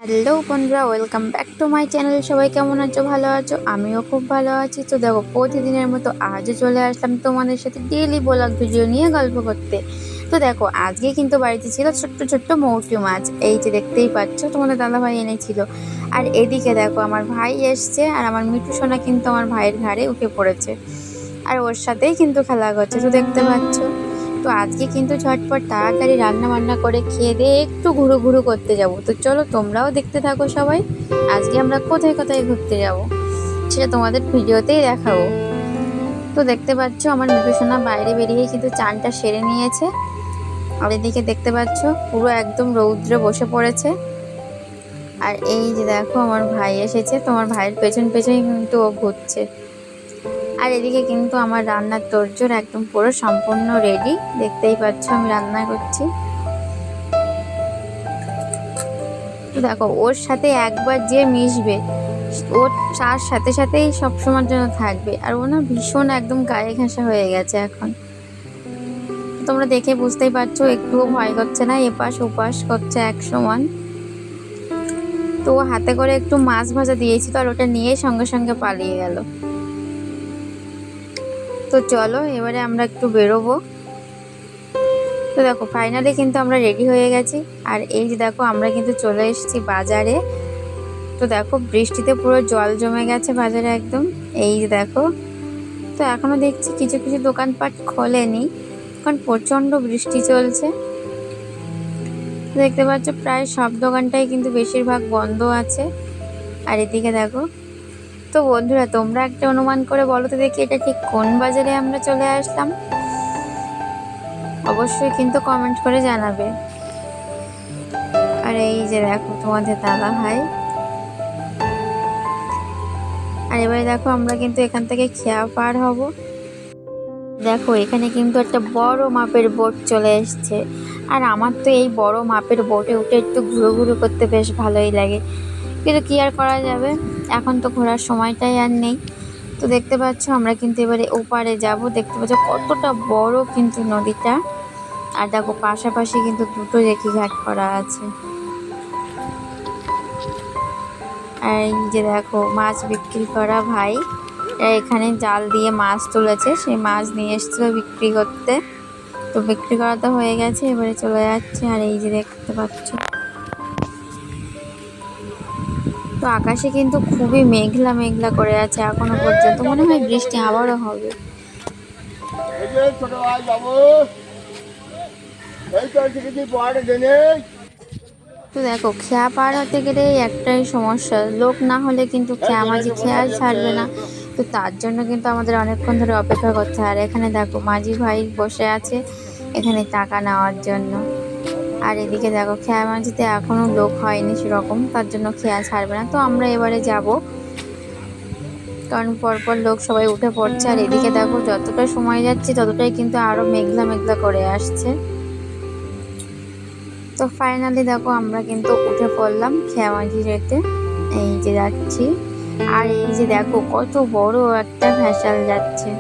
Hello বন্ধুরা, welcome back to my channel. সবাই কেমন আছো? ভালো আছো? আমিও খুব ভালো আছি। তো দেখো, প্রতিদিনের মতো আজও চলে আসলাম তোমাদের সাথে ডেইলি ব্লগ ভিডিও নিয়ে গল্প করতে। তো দেখো, আজকে কিন্তু বাড়িতে ছিল ছোট্ট ছোট্ট মৌটি মাছ। এই যে দেখতেই পাচ্ছ, তোমাদের দাদাভাই এনেছিল। আর এদিকে দেখো, আমার ভাই এসছে আর আমার মিঠু সোনা কিন্তু আমার ভাইয়ের ঘাড়ে উঠে পড়েছে আর ওর সাথেই কিন্তু খেলা করছে, তো দেখতে পাচ্ছ। তো আজকে কিন্তু ঝটপট তাড়াতাড়ি রান্না বান্না করে খেয়ে দিয়ে একটু ঘুরু ঘুরু করতে যাব। তো চলো তোমরাও দেখতে থাকো সবাই। আজকে আমরা কোথায় কোথায় ঘুরতে যাব সেটা তোমাদের ভিডিওতেই দেখাবো। তো দেখতে পাচ্ছ, আমার মিঠু সোনা বাইরে বেরিয়ে কিন্তু চানটা সেরে নিয়েছে। আর এদিকে দেখতে পাচ্ছ, পুরো একদম রৌদ্রে বসে পড়েছে। আর এই যে দেখো, আমার ভাই এসেছে, তোমার ভাইয়ের পেছন পেছনই কিন্তু ও ঘুরছে। আর এদিকে কিন্তু আমার রান্নার তোড়জোড় একদম পুরো সম্পূর্ণ রেডি। দেখতেই পাচ্ছ আমি রান্না করছি। তো দেখো, ওর সাথে একবার যে মিশবে ওর তার সাথে সাথেই সবসময়ের জন্য থাকবে। আর ও না ভীষণ একদম গায়ে ঘেঁষা হয়ে গেছে এখন। তোমরা দেখে বুঝতেই পারছো, একটুও ভয় করছে না, এপাশ ওপাশ করছে এক সমান। তো ও হাতে করে একটু মাছ ভাজা দিয়েছি, তো আর ওটা নিয়ে সঙ্গে সঙ্গে পালিয়ে গেল। তো চলো এবারে আমরা একটু বেরোবো। তো দেখো, ফাইনালি কিন্তু আমরা রেডি হয়ে গেছি। আর এই যে দেখো, আমরা কিন্তু চলে এসেছি বাজারে। তো দেখো, বৃষ্টিতে পুরো জল জমে গেছে বাজারে একদম। এই যে দেখো, তো এখনো দেখছি কিছু কিছু দোকানপাট খোলেনি, কারণ প্রচণ্ড বৃষ্টি চলছে। দেখতে পাচ্ছ প্রায় সব দোকানটাই কিন্তু বেশিরভাগ বন্ধ আছে। আর এদিকে দেখো, তো বন্ধুরা তোমরা একটা অনুমান করে বলো তো দেখি, এটা ঠিক কোন বাজারে আমরা চলে আসলাম? অবশ্যই কিন্তু কমেন্ট করে জানাবে। আর এই যে দেখো, তোমাদের দাদা ভাই। আর এবারে দেখো, আমরা কিন্তু এখান থেকে খেয়া পার হব। দেখো, এখানে কিন্তু একটা বড় মাপের বোট চলে এসছে। আর আমার তো এই বড় মাপের বোটে উঠে একটু ঘুরো ঘুরো করতে বেশ ভালোই লাগে, কিন্তু কি আর করা যাবে, এখন তো ঘোরার সময়টাই আর নেই। তো দেখতে পাচ্ছ, আমরা কিন্তু এবারে ওপারে যাব। দেখতে পাচ্ছ কতটা বড় কিন্তু নদীটা। আর দেখো, পাশাপাশি কিন্তু দুটো রেকি ঘাট করা আছে। আর এই যে দেখো, মাছ বিক্রি করা ভাই এখানে জাল দিয়ে মাছ তুলেছে, সেই মাছ নিয়ে এসেছিল বিক্রি করতে। তো বিক্রি করা তো হয়ে গেছে, এবারে চলে যাচ্ছে। আর এই যে দেখতে পাচ্ছ, তো আকাশে কিন্তু খুবই মেঘলা মেঘলা করে আছে এখনো পর্যন্ত, মনে হয় বৃষ্টি আবারও হবে। তো দেখো, খেয়া পার হতে গেলে একটাই সমস্যা, লোক না হলে কিন্তু খেয়া মাঝি খেয়াল ছাড়বে না। তো তার জন্য কিন্তু আমাদের অনেকক্ষণ ধরে অপেক্ষা করতে হয়। আর এখানে দেখো, মাঝি ভাই বসে আছে এখানে টাকা নেওয়ার জন্য। আর এদিকে দেখো, খেয়া মাঝিতে এখনো লোক হয়নি সেরকম, তার জন্য খেয়া ছাড়বে না। তো আমরা এবারে যাব, কারণ পরপর লোক সবাই উঠে পড়ছে। আর এদিকে দেখো, যতটা সময় যাচ্ছে ততটাই কিন্তু আরো মেঘলা মেঘলা করে আসছে। তো ফাইনালি দেখো, আমরা কিন্তু উঠে পড়লাম খেয়ামাঝি রেতে। এই যে যাচ্ছি। আর এই যে দেখো, কত বড় একটা ভেসেল যাচ্ছে।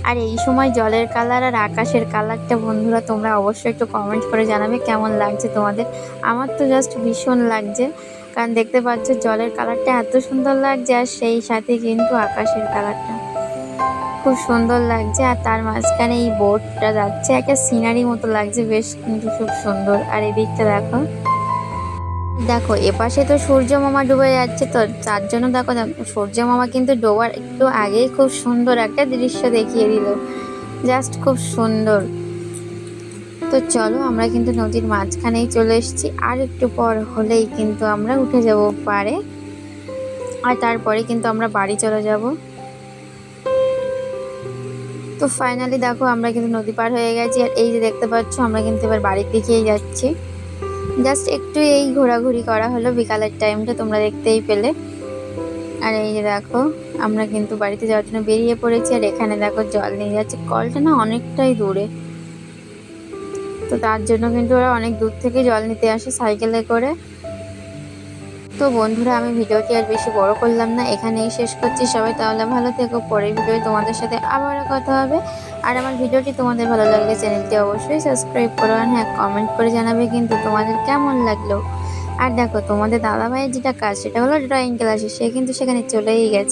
আর এই সময় জলের কালার আর আকাশের কালারটা বন্ধুরা তোমরা অবশ্যই একটু কমেন্ট করে জানাবে কেমন লাগছে তোমাদের। আমার তো জাস্ট ভীষণ লাগছে, কারণ দেখতে পাচ্ছ জলের কালারটা এত সুন্দর লাগছে, আর সেই সাথে কিন্তু আকাশের কালারটা খুব সুন্দর লাগছে। আর তার মাঝখানে এই বোটটা যাচ্ছে, একটা সিনারি মতো লাগছে, বেশ কিন্তু খুব সুন্দর। আর এদিকটা দেখো, দেখো এপাশে তো সূর্য মামা ডুবে যাচ্ছে, তো তার জন্য দেখো সূর্য মামা কিন্তু ডোবার একটু আগেই খুব সুন্দর একটা দৃশ্য দেখিয়ে দিল, জাস্ট খুব সুন্দর। তো চলো, আমরা কিন্তু নদীর মাঝখানেই চলে এসেছি, আর একটু পর হলেই কিন্তু আমরা উঠে যাব পারে। আর তারপরে কিন্তু আমরা বাড়ি চলে যাব। তো ফাইনালি দেখো, আমরা কিন্তু নদী পার হয়ে গেছি। আর এই যে দেখতে পাচ্ছ, আমরা কিন্তু এবার বাড়ির দিকেই যাচ্ছি। জাস্ট একটু এই ঘোরাঘুরি করা হলো বিকালের টাইমটা, তোমরা দেখতেই পেলে। আর এই যে দেখো, আমরা কিন্তু বাড়িতে যাওয়ার জন্য বেরিয়ে পড়েছি। আর এখানে দেখো, জল নিয়ে যাচ্ছে, কলটা না অনেকটাই দূরে। তো তার জন্য কিন্তু ওরা অনেক দূর থেকে জল নিতে আসে সাইকেলে করে। তো বন্ধুরা, আমি ভিডিওটি আর বেশি বড় করলাম না, এখানেই শেষ করছি। সবাই তাহলে ভালো থেকো, পরের ভিডিও তোমাদের সাথে আবারও কথা হবে। আর আমার ভিডিওটি তোমাদের ভালো লাগলে চ্যানেলটি অবশ্যই সাবস্ক্রাইব করো, আর হ্যাঁ, কমেন্ট করে জানাবে কিন্তু তোমাদের কেমন লাগলো। আর দেখো, তোমাদের দাদাভাইয়ের যেটা কাজ সেটা হলো ড্রয়িং ক্লাসে, সে কিন্তু সেখানে চলেই গেছে।